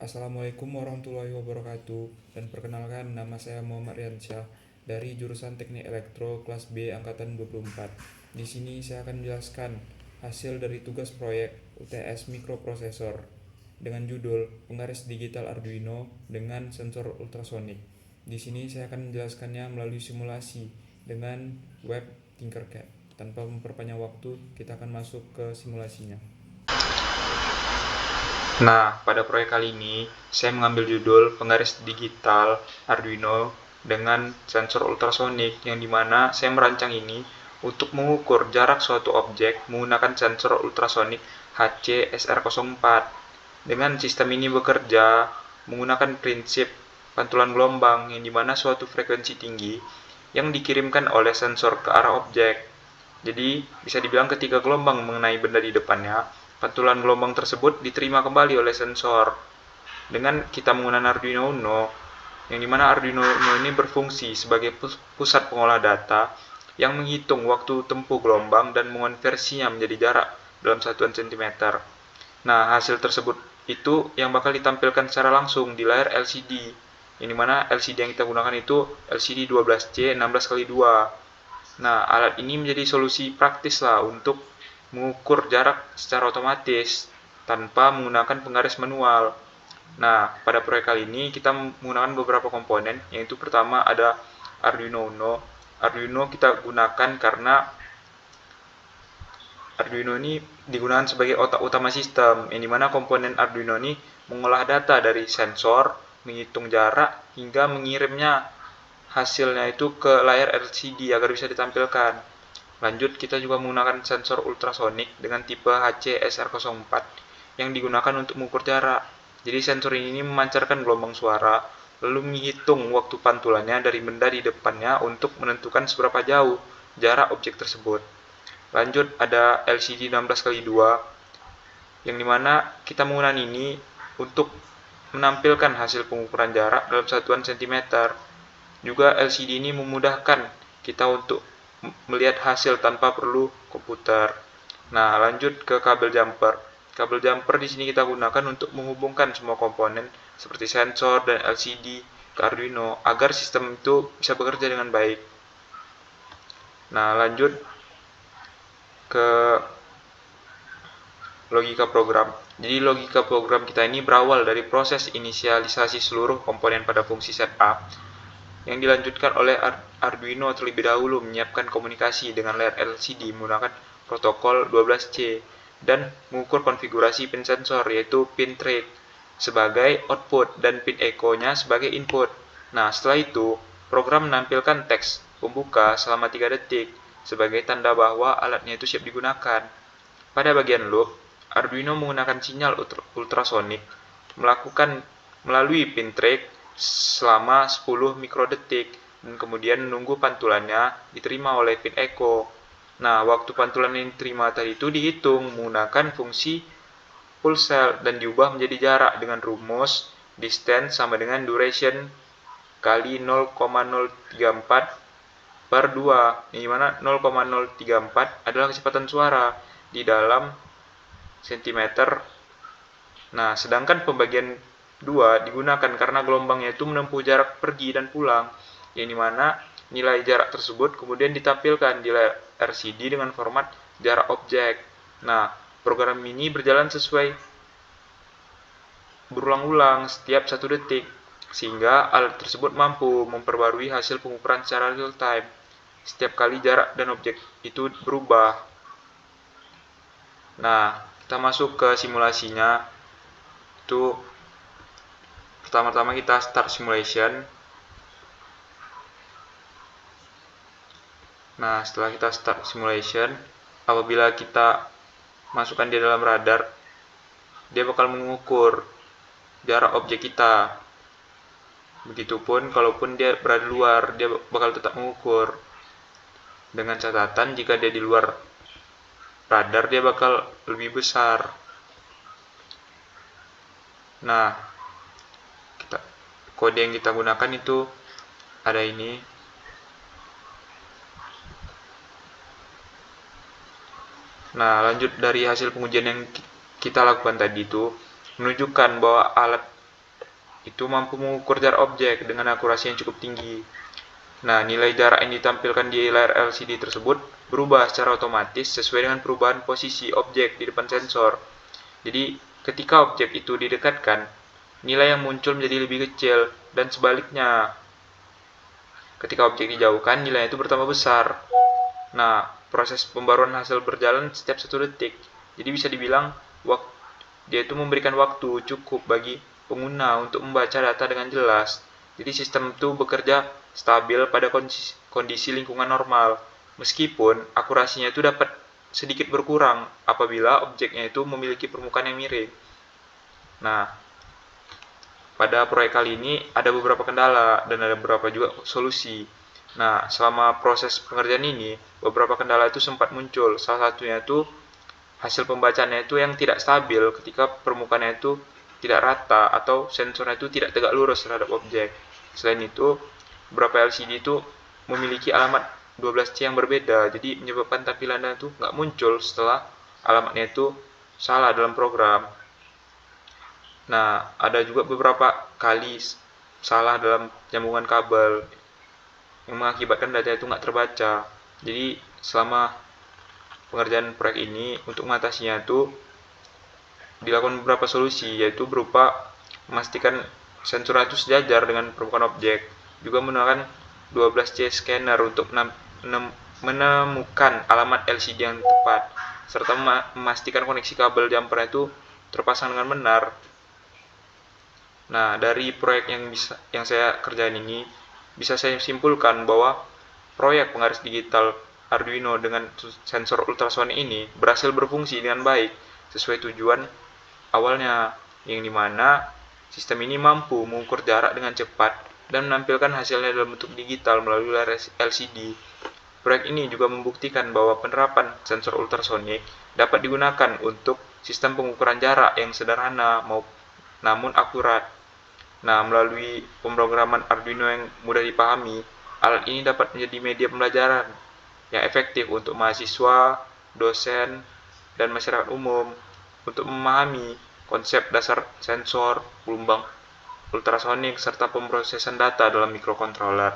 Assalamualaikum warahmatullahi wabarakatuh. Dan perkenalkan, nama saya Muhammad Riansyah dari jurusan Teknik Elektro kelas B angkatan 24. Di sini saya akan menjelaskan hasil dari tugas proyek UTS mikroprosesor dengan judul Penggaris Digital Arduino dengan sensor ultrasonik. Di sini saya akan menjelaskannya melalui simulasi dengan web Tinkercad. Tanpa memperpanjang waktu, kita akan masuk ke simulasinya. Nah, pada proyek kali ini, saya mengambil judul Penggaris Digital Arduino dengan sensor ultrasonik, yang dimana saya merancang ini untuk mengukur jarak suatu objek menggunakan sensor ultrasonik HC-SR04. Dengan sistem ini bekerja menggunakan prinsip pantulan gelombang, yang dimana suatu frekuensi tinggi yang dikirimkan oleh sensor ke arah objek. Jadi, bisa dibilang ketika gelombang mengenai benda di depannya, pantulan gelombang tersebut diterima kembali oleh sensor. Dengan kita menggunakan Arduino Uno, yang dimana Arduino Uno ini berfungsi sebagai pusat pengolah data yang menghitung waktu tempuh gelombang dan mengonversinya menjadi jarak dalam satuan centimeter. Nah, hasil tersebut itu yang bakal ditampilkan secara langsung di layar LCD, yang dimana LCD yang kita gunakan itu LCD 12C 16x2. Nah, alat ini menjadi solusi praktis lah untuk mengukur jarak secara otomatis tanpa menggunakan penggaris manual. Nah, pada proyek kali ini kita menggunakan beberapa komponen, yaitu pertama ada Arduino Uno. Arduino kita gunakan karena Arduino ini digunakan sebagai otak utama sistem, yang dimana komponen Arduino ini mengolah data dari sensor, menghitung jarak, hingga mengirimnya hasilnya itu ke layar LCD agar bisa ditampilkan. Lanjut, kita juga menggunakan sensor ultrasonik dengan tipe HC-SR04 yang digunakan untuk mengukur jarak. Jadi sensor ini memancarkan gelombang suara, lalu menghitung waktu pantulannya dari benda di depannya untuk menentukan seberapa jauh jarak objek tersebut. Lanjut, ada LCD 16x2 yang dimana kita menggunakan ini untuk menampilkan hasil pengukuran jarak dalam satuan centimeter. Juga LCD ini memudahkan kita untuk melihat hasil tanpa perlu komputer. Nah, lanjut ke kabel jumper. Kabel jumper di sini kita gunakan untuk menghubungkan semua komponen seperti sensor dan LCD ke Arduino agar sistem itu bisa bekerja dengan baik. Nah, lanjut ke logika program. Jadi logika program kita ini berawal dari proses inisialisasi seluruh komponen pada fungsi setup yang dilanjutkan oleh Arduino terlebih dahulu menyiapkan komunikasi dengan layar LCD menggunakan protokol 12C dan mengukur konfigurasi pin sensor yaitu pin track sebagai output dan pin echo-nya sebagai input. Nah, setelah itu program menampilkan teks pembuka selama 3 detik sebagai tanda bahwa alatnya itu siap digunakan. Pada bagian loop, Arduino menggunakan sinyal ultrasonik melakukan melalui pin track selama 10 mikrodetik dan kemudian menunggu pantulannya diterima oleh pin echo. Nah, waktu pantulan yang diterima tadi itu dihitung menggunakan fungsi pulse dan diubah menjadi jarak dengan rumus distance sama dengan duration kali 0,034 per 2, yang dimana 0,034 adalah kecepatan suara di dalam sentimeter. Nah, sedangkan pembagian 2 digunakan karena gelombangnya itu menempuh jarak pergi dan pulang, yang dimana nilai jarak tersebut kemudian ditampilkan di layar LCD dengan format jarak objek. Nah, program ini berjalan sesuai berulang-ulang setiap 1 detik, sehingga alat tersebut mampu memperbarui hasil pengukuran secara real time setiap kali jarak dan objek itu berubah. Nah, kita masuk ke simulasinya. Itu pertama-tama kita start simulation. Nah, setelah kita start simulation, apabila kita masukkan dia dalam radar, dia bakal mengukur jarak objek kita. Begitupun kalaupun dia berada di luar, dia bakal tetap mengukur. Dengan catatan jika dia di luar radar, dia bakal lebih besar. Nah, kode yang kita gunakan itu ada ini. Nah, lanjut dari hasil pengujian yang kita lakukan tadi itu menunjukkan bahwa alat itu mampu mengukur jarak objek dengan akurasi yang cukup tinggi. Nah, nilai jarak yang ditampilkan di layar LCD tersebut berubah secara otomatis sesuai dengan perubahan posisi objek di depan sensor. Jadi, ketika objek itu didekatkan, nilai yang muncul menjadi lebih kecil, dan sebaliknya. Ketika objek dijauhkan, nilainya itu bertambah besar. Nah, proses pembaruan hasil berjalan setiap 1 detik. Jadi bisa dibilang, dia itu memberikan waktu cukup bagi pengguna untuk membaca data dengan jelas. Jadi sistem itu bekerja stabil pada kondisi lingkungan normal, meskipun akurasinya itu dapat sedikit berkurang apabila objeknya itu memiliki permukaan yang miring. Nah, pada proyek kali ini ada beberapa kendala dan ada beberapa juga solusi. Nah, selama proses pengerjaan ini, beberapa kendala itu sempat muncul. Salah satunya itu hasil pembacaannya itu yang tidak stabil ketika permukaannya itu tidak rata atau sensornya itu tidak tegak lurus terhadap objek. Selain itu, beberapa LCD itu memiliki alamat 12C yang berbeda, jadi menyebabkan tampilannya itu nggak muncul setelah alamatnya itu salah dalam program. Nah, ada juga beberapa kali salah dalam nyambungan kabel yang mengakibatkan data itu nggak terbaca. Jadi, selama pengerjaan proyek ini, untuk mengatasinya itu dilakukan beberapa solusi, yaitu berupa memastikan sensor itu sejajar dengan permukaan objek, juga menggunakan 12C scanner untuk menemukan alamat LCD yang tepat, serta memastikan koneksi kabel jumper itu terpasang dengan benar. Nah, dari proyek yang saya kerjain ini, bisa saya simpulkan bahwa proyek penggaris digital Arduino dengan sensor ultrasonik ini berhasil berfungsi dengan baik sesuai tujuan awalnya, yang dimana sistem ini mampu mengukur jarak dengan cepat dan menampilkan hasilnya dalam bentuk digital melalui layar LCD. Proyek ini juga membuktikan bahwa penerapan sensor ultrasonik dapat digunakan untuk sistem pengukuran jarak yang sederhana namun akurat. Nah, melalui pemrograman Arduino yang mudah dipahami, alat ini dapat menjadi media pembelajaran yang efektif untuk mahasiswa, dosen, dan masyarakat umum untuk memahami konsep dasar sensor, gelombang ultrasonik, serta pemrosesan data dalam mikrokontroler.